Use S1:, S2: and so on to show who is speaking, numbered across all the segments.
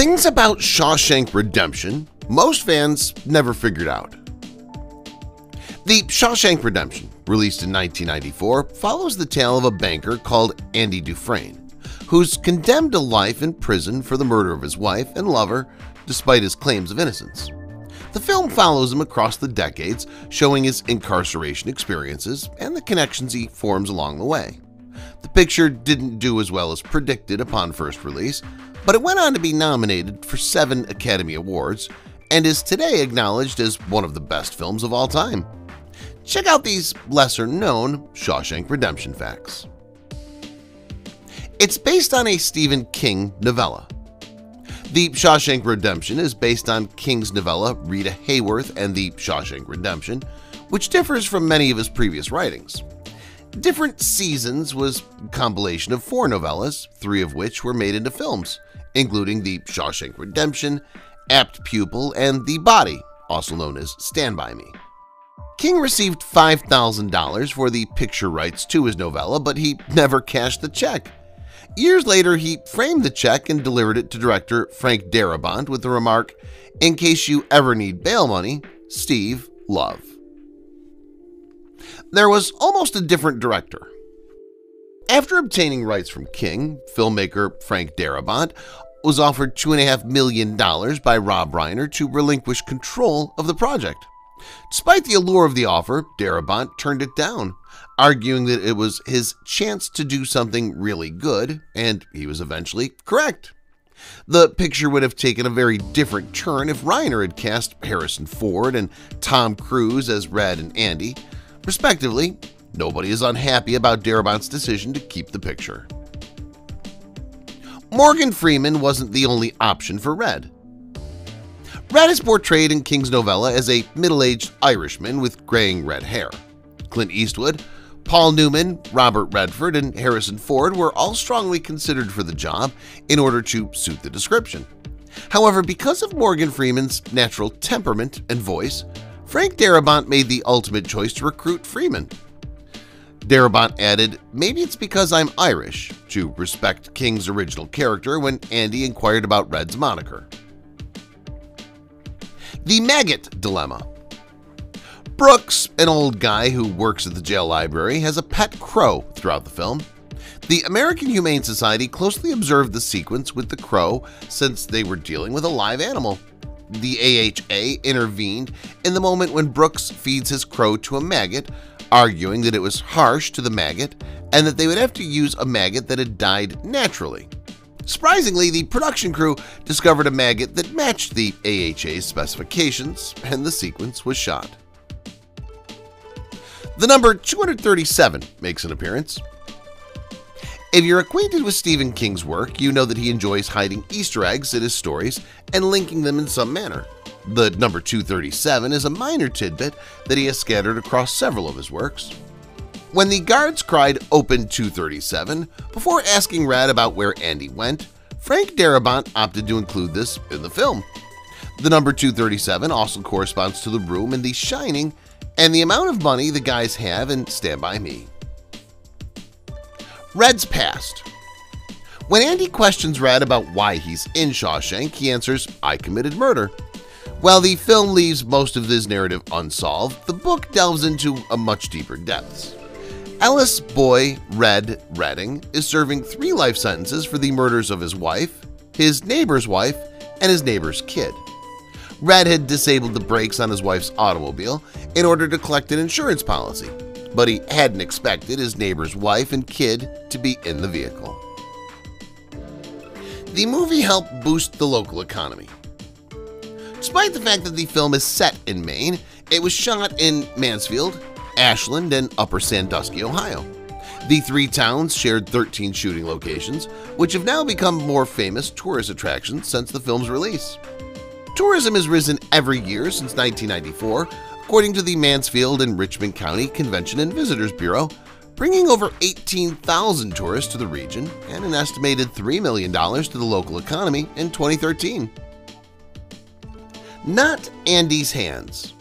S1: Things about Shawshank Redemption most fans never figured out. The Shawshank Redemption, released in 1994, follows the tale of a banker called Andy Dufresne, who's condemned to life in prison for the murder of his wife and lover despite his claims of innocence. The film follows him across the decades, showing his incarceration experiences and the connections he forms along the way. The picture didn't do as well as predicted upon first release, but it went on to be nominated for 7 Academy Awards and is today acknowledged as one of the best films of all time. Check out these lesser-known Shawshank Redemption facts. It's based on a Stephen King novella. The Shawshank Redemption is based on King's novella Rita Hayworth and the Shawshank Redemption, which differs from many of his previous writings. Different Seasons was a compilation of 4 novellas, 3 of which were made into films, including The Shawshank Redemption, Apt Pupil, and The Body, also known as Stand By Me. King received $5,000 for the picture rights to his novella, but he never cashed the check. Years later, he framed the check and delivered it to director Frank Darabont with the remark, "In case you ever need bail money, Steve, love." There was almost a different director. After obtaining rights from King, filmmaker Frank Darabont was offered $2.5 million by Rob Reiner to relinquish control of the project. Despite the allure of the offer, Darabont turned it down, arguing that it was his chance to do something really good, and he was eventually correct. The picture would have taken a very different turn if Reiner had cast Harrison Ford and Tom Cruise as Red and Andy. Respectively, nobody is unhappy about Darabont's decision to keep the picture. Morgan Freeman wasn't the only option for Red. Red is portrayed in King's novella as a middle-aged Irishman with graying red hair. Clint Eastwood, Paul Newman, Robert Redford, and Harrison Ford were all strongly considered for the job in order to suit the description. However, because of Morgan Freeman's natural temperament and voice, Frank Darabont made the ultimate choice to recruit Freeman. Darabont added, "Maybe it's because I'm Irish," to respect King's original character when Andy inquired about Red's moniker. The Maggot Dilemma. Brooks, an old guy who works at the jail library, has a pet crow throughout the film. The American Humane Society closely observed the sequence with the crow since they were dealing with a live animal. The AHA intervened in the moment when Brooks feeds his crow to a maggot, arguing that it was harsh to the maggot and that they would have to use a maggot that had died naturally. Surprisingly, the production crew discovered a maggot that matched the AHA's specifications, and the sequence was shot. The number 237 makes an appearance. If you're acquainted with Stephen King's work, you know that he enjoys hiding Easter eggs in his stories and linking them in some manner. The number 237 is a minor tidbit that he has scattered across several of his works. When the guards cried "Open 237" before asking Red about where Andy went, Frank Darabont opted to include this in the film. The number 237 also corresponds to the room in The Shining and the amount of money the guys have in Stand By Me. Red's past. When Andy questions Red about why he's in Shawshank, he answers, "I committed murder." While the film leaves most of this narrative unsolved, the book delves into a much deeper depths. Ellis Boy Red Redding is serving 3 life sentences for the murders of his wife, his neighbor's wife, and his neighbor's kid. Red had disabled the brakes on his wife's automobile in order to collect an insurance policy, but he hadn't expected his neighbor's wife and kid to be in the vehicle. The movie helped boost the local economy. Despite the fact that the film is set in Maine, it was shot in Mansfield, Ashland, and Upper Sandusky, Ohio. The 3 towns shared 13 shooting locations, which have now become more famous tourist attractions since the film's release. Tourism has risen every year since 1994, according to the Mansfield and Richmond County Convention and Visitors Bureau, bringing over 18,000 tourists to the region and an estimated $3 million to the local economy in 2013. Not Andy's hands.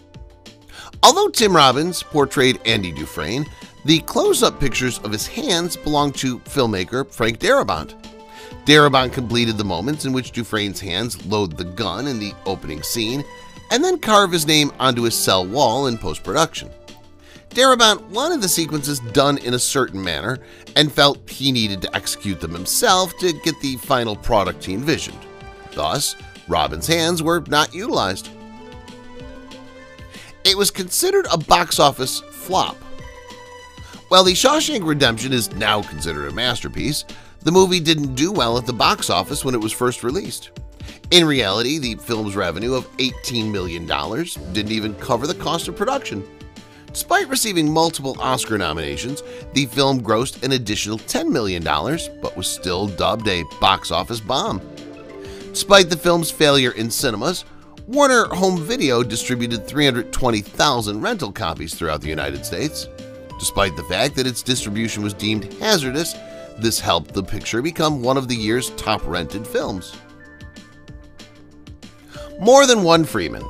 S1: Although Tim Robbins portrayed Andy Dufresne, the close-up pictures of his hands belong to filmmaker Frank Darabont. Darabont completed the moments in which Dufresne's hands load the gun in the opening scene and then carve his name onto his cell wall in post-production. Darabont wanted the sequences done in a certain manner and felt he needed to execute them himself to get the final product he envisioned. Thus, Robin's hands were not utilized. It was considered a box office flop. While The Shawshank Redemption is now considered a masterpiece, the movie didn't do well at the box office when it was first released. In reality, the film's revenue of $18 million didn't even cover the cost of production. Despite receiving multiple Oscar nominations, the film grossed an additional $10 million, but was still dubbed a box office bomb. Despite the film's failure in cinemas, Warner Home Video distributed 320,000 rental copies throughout the United States. Despite the fact that its distribution was deemed hazardous, this helped the picture become one of the year's top-rented films. More than one Freeman.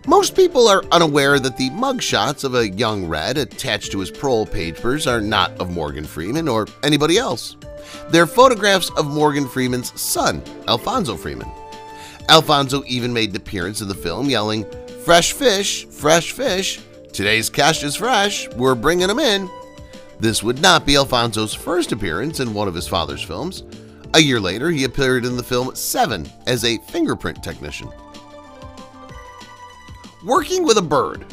S1: Most people are unaware that the mugshots of a young Red attached to his parole papers are not of Morgan Freeman or anybody else. They're photographs of Morgan Freeman's son, Alfonso Freeman. Alfonso even made an appearance in the film yelling, "Fresh fish, fresh fish, today's catch is fresh, we're bringing them in." This would not be Alfonso's first appearance in one of his father's films. A year later, he appeared in the film Seven as a fingerprint technician. Working with a bird.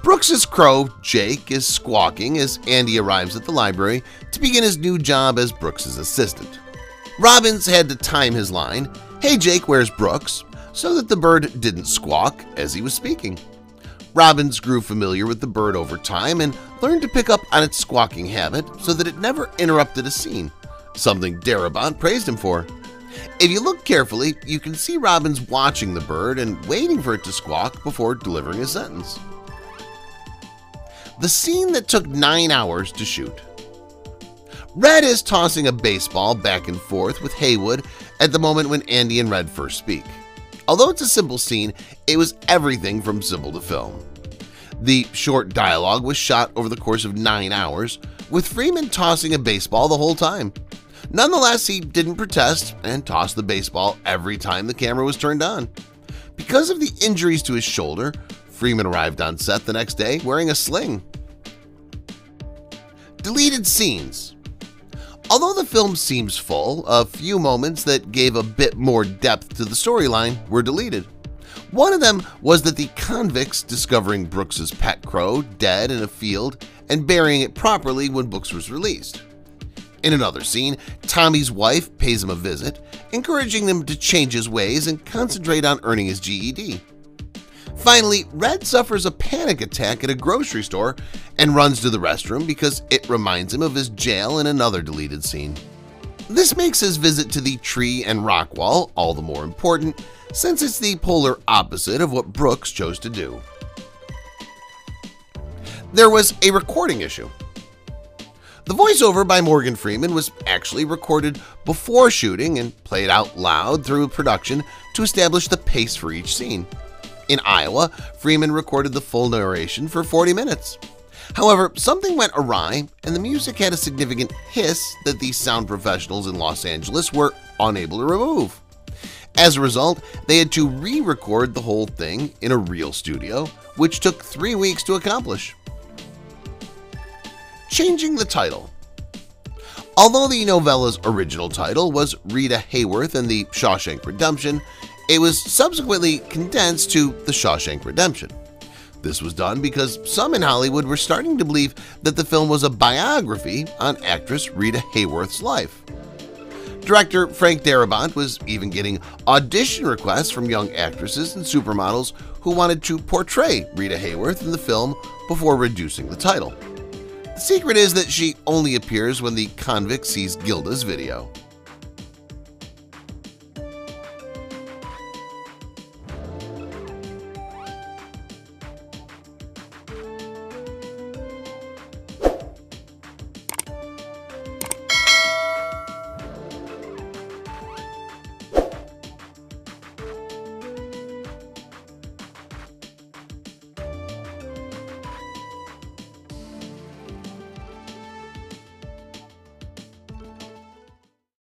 S1: Brooks's crow, Jake, is squawking as Andy arrives at the library to begin his new job as Brooks's assistant. Robbins had to time his line, "Hey Jake, where's Brooks?" so that the bird didn't squawk as he was speaking. Robbins grew familiar with the bird over time and learned to pick up on its squawking habit so that it never interrupted a scene, something Darabont praised him for. If you look carefully, you can see Robbins watching the bird and waiting for it to squawk before delivering a sentence. The scene that took 9 hours to shoot. Red is tossing a baseball back and forth with Haywood at the moment when Andy and Red first speak. Although it's a simple scene, it was everything from simple to film. The short dialogue was shot over the course of 9 hours, with Freeman tossing a baseball the whole time. Nonetheless, he didn't protest and tossed the baseball every time the camera was turned on. Because of the injuries to his shoulder, Freeman arrived on set the next day wearing a sling. Deleted scenes. Although the film seems full, a few moments that gave a bit more depth to the storyline were deleted. One of them was that the convicts discovering Brooks's pet crow dead in a field and burying it properly when Brooks was released. In another scene, Tommy's wife pays him a visit, encouraging him to change his ways and concentrate on earning his GED. Finally, Red suffers a panic attack at a grocery store and runs to the restroom because it reminds him of his jail in another deleted scene. This makes his visit to the tree and rock wall all the more important, since it's the polar opposite of what Brooks chose to do. There was a recording issue. The voiceover by Morgan Freeman was actually recorded before shooting and played out loud through production to establish the pace for each scene. In Iowa, Freeman recorded the full narration for 40 minutes. However, something went awry and the music had a significant hiss that the sound professionals in Los Angeles were unable to remove. As a result, they had to re-record the whole thing in a real studio, which took 3 weeks to accomplish. Changing the title. Although the novella's original title was Rita Hayworth and the Shawshank Redemption, it was subsequently condensed to The Shawshank Redemption. This was done because some in Hollywood were starting to believe that the film was a biography on actress Rita Hayworth's life. Director Frank Darabont was even getting audition requests from young actresses and supermodels who wanted to portray Rita Hayworth in the film before reducing the title. The secret is that she only appears when the convict sees Gilda's video.